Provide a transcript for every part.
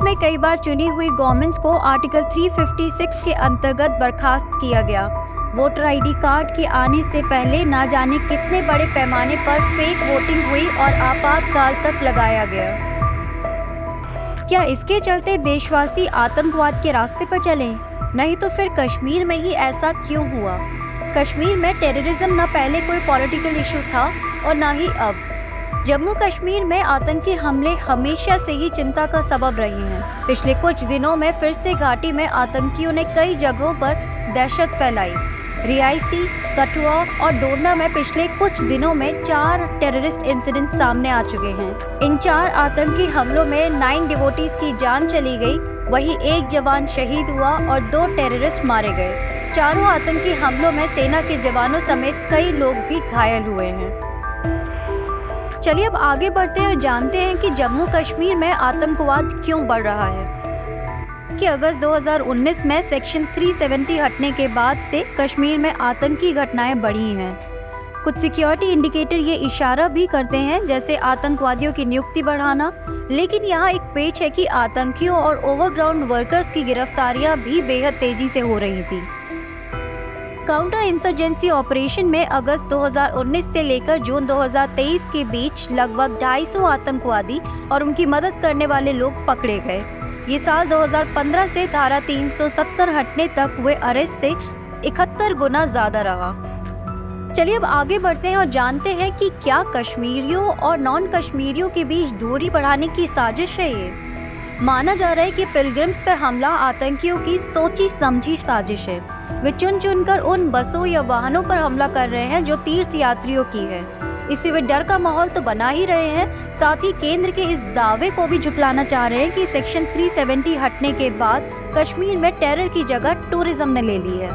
में कई बार चुनी हुई गवर्नमेंट्स को आर्टिकल 356 के अंतर्गत बर्खास्त किया गया। वोटर आईडी कार्ड के आने से पहले ना जाने कितने बड़े पैमाने पर फेक वोटिंग हुई और आपातकाल तक लगाया गया। क्या इसके चलते देशवासी आतंकवाद के रास्ते पर चले? नहीं तो फिर कश्मीर में ही ऐसा क्यों हुआ? कश्मीर में टेररिज्म न पहले कोई पॉलिटिकल इशू था और न ही अब। जम्मू कश्मीर में आतंकी हमले हमेशा से ही चिंता का सबब रहे हैं। पिछले कुछ दिनों में फिर से घाटी में आतंकियों ने कई जगहों पर दहशत फैलाई। रियासी, कठुआ और डोडा में पिछले कुछ दिनों में 4 टेररिस्ट इंसिडेंट सामने आ चुके हैं। इन 4 आतंकी हमलों में 9 डिवोटीज की जान चली गई, वहीं 1 जवान शहीद हुआ और 2 टेररिस्ट मारे गए। चारों आतंकी हमलों में सेना के जवानों समेत कई लोग भी घायल हुए हैं। चलिए अब आगे बढ़ते हैं और जानते हैं कि जम्मू कश्मीर में आतंकवाद क्यों बढ़ रहा है। कि अगस्त 2019 में सेक्शन 370 हटने के बाद से कश्मीर में आतंकी घटनाएं बढ़ी हैं। कुछ सिक्योरिटी इंडिकेटर ये इशारा भी करते हैं, जैसे आतंकवादियों की नियुक्ति बढ़ाना, लेकिन यहाँ एक पेच है कि आतंकियों और ओवरग्राउंड वर्कर्स की गिरफ्तारियां भी बेहद तेजी से हो रही थी। काउंटर इंसर्जेंसी ऑपरेशन में अगस्त 2019 से लेकर जून 2023 के बीच लगभग 250 आतंकवादी और उनकी मदद करने वाले लोग पकड़े गए। ये साल 2015 से धारा 370 हटने तक हुए अरेस्ट से 71 गुना ज्यादा रहा। चलिए अब आगे बढ़ते हैं और जानते हैं कि क्या कश्मीरियों और नॉन कश्मीरियों के बीच दूरी बढ़ाने की साजिश है। ये माना जा रहा है कि पिलग्रिम्स पर हमला आतंकियों की सोची समझी साजिश है। वे चुन चुनकर उन बसों या वाहनों पर हमला कर रहे हैं जो तीर्थ यात्रियों की है। इससे वे डर का माहौल तो बना ही रहे हैं, साथ ही केंद्र के इस दावे को भी झुटलाना चाह रहे हैं कि सेक्शन 370 हटने के बाद कश्मीर में टेरर की जगह टूरिज्म ने ले ली है।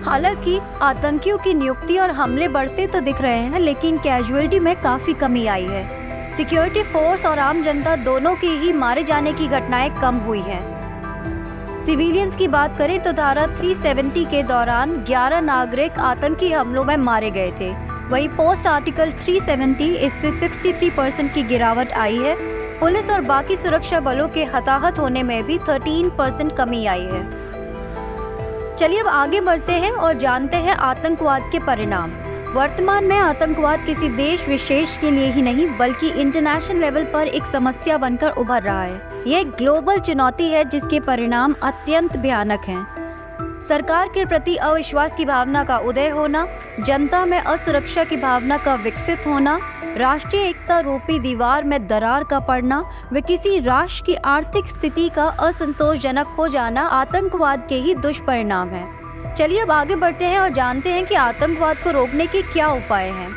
हालांकि आतंकियों की नियुक्ति और हमले बढ़ते तो दिख रहे हैं, लेकिन कैजुअलिटी में काफी कमी आई है। सिक्योरिटी फोर्स और आम जनता दोनों के ही मारे जाने की घटनाएं कम हुई हैं। सिविलियंस की बात करें तो धारा 370 के दौरान 11 नागरिक आतंकी हमलों में मारे गए थे। वहीं पोस्ट आर्टिकल 370 इससे 63% की गिरावट आई है। पुलिस और बाकी सुरक्षा बलों के हताहत होने में भी 13% कमी आई है। चलिए अब आगे बढ़ते हैं और जानते हैं आतंकवाद के परिणाम। वर्तमान में आतंकवाद किसी देश विशेष के लिए ही नहीं बल्कि इंटरनेशनल लेवल पर एक समस्या बनकर उभर रहा है। ये एक ग्लोबल चुनौती है जिसके परिणाम अत्यंत भयानक हैं। सरकार के प्रति अविश्वास की भावना का उदय होना, जनता में असुरक्षा की भावना का विकसित होना, राष्ट्रीय एकता रूपी दीवार में दरार का पड़ना व किसी राष्ट्र की आर्थिक स्थिति का असंतोषजनक हो जाना आतंकवाद के ही दुष्परिणाम है। चलिए अब आगे बढ़ते हैं और जानते हैं कि आतंकवाद को रोकने के क्या उपाय हैं।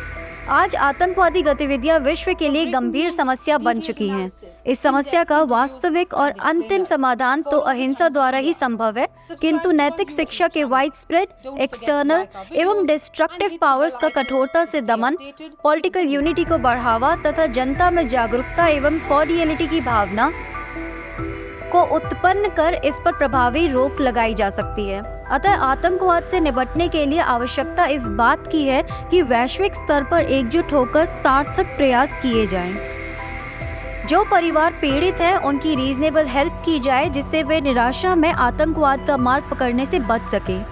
आज आतंकवादी गतिविधियां विश्व के लिए गंभीर समस्या बन चुकी हैं। इस समस्या का वास्तविक और अंतिम समाधान तो अहिंसा द्वारा ही संभव है, किंतु नैतिक शिक्षा के वाइड स्प्रेड, एक्सटर्नल एवं डिस्ट्रक्टिव पावर्स का कठोरता से दमन, पॉलिटिकल यूनिटी को बढ़ावा तथा जनता में जागरूकता एवं कॉर्डियलिटी की भावना को उत्पन्न कर इस पर प्रभावी रोक लगाई जा सकती है। अतः आतंकवाद से निपटने के लिए आवश्यकता इस बात की है कि वैश्विक स्तर पर एकजुट होकर सार्थक प्रयास किए जाएं। जो परिवार पीड़ित हैं, उनकी रीजनेबल हेल्प की जाए जिससे वे निराशा में आतंकवाद का मार्ग पकड़ने से बच सकें।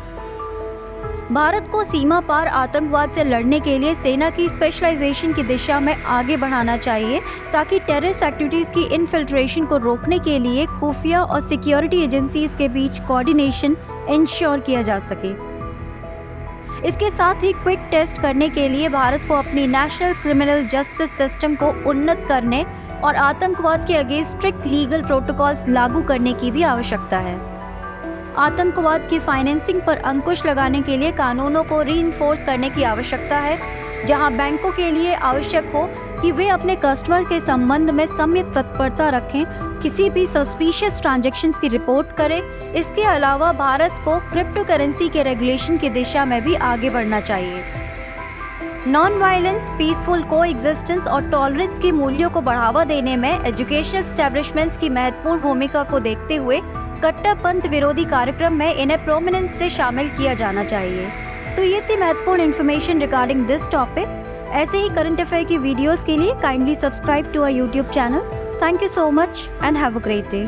भारत को सीमा पार आतंकवाद से लड़ने के लिए सेना की स्पेशलाइजेशन की दिशा में आगे बढ़ाना चाहिए ताकि टेररिस्ट एक्टिविटीज की इन्फिल्ट्रेशन को रोकने के लिए खुफिया और सिक्योरिटी एजेंसीज के बीच कोऑर्डिनेशन इंश्योर किया जा सके। इसके साथ ही क्विक टेस्ट करने के लिए भारत को अपनी नेशनल क्रिमिनल जस्टिस सिस्टम को उन्नत करने और आतंकवाद के अगेंस्ट स्ट्रिक्ट लीगल प्रोटोकॉल्स लागू करने की भी आवश्यकता है। आतंकवाद की फाइनेंसिंग पर अंकुश लगाने के लिए कानूनों को रीइंफोर्स करने की आवश्यकता है, जहां बैंकों के लिए आवश्यक हो कि वे अपने कस्टमर्स के संबंध में सम्यक तत्परता रखें, किसी भी सस्पिशियस ट्रांजैक्शंस की रिपोर्ट करें। इसके अलावा भारत को क्रिप्टो करेंसी के रेगुलेशन की दिशा में भी आगे बढ़ना चाहिए। नॉन वायलेंस, पीसफुल कोएग्जिस्टेंस और टॉलरेंस के मूल्यों को बढ़ावा देने में एजुकेशनल एस्टेब्लिशमेंट्स की महत्वपूर्ण भूमिका को देखते हुए कट्टरपंथ विरोधी कार्यक्रम में इन्हें प्रोमिनेंस से शामिल किया जाना चाहिए। तो ये थी महत्वपूर्ण इन्फॉर्मेशन रिगार्डिंग दिस टॉपिक। ऐसे ही करंट अफेयर की वीडियोस के लिए kindly subscribe to our YouTube channel. Thank you so much and have a great day.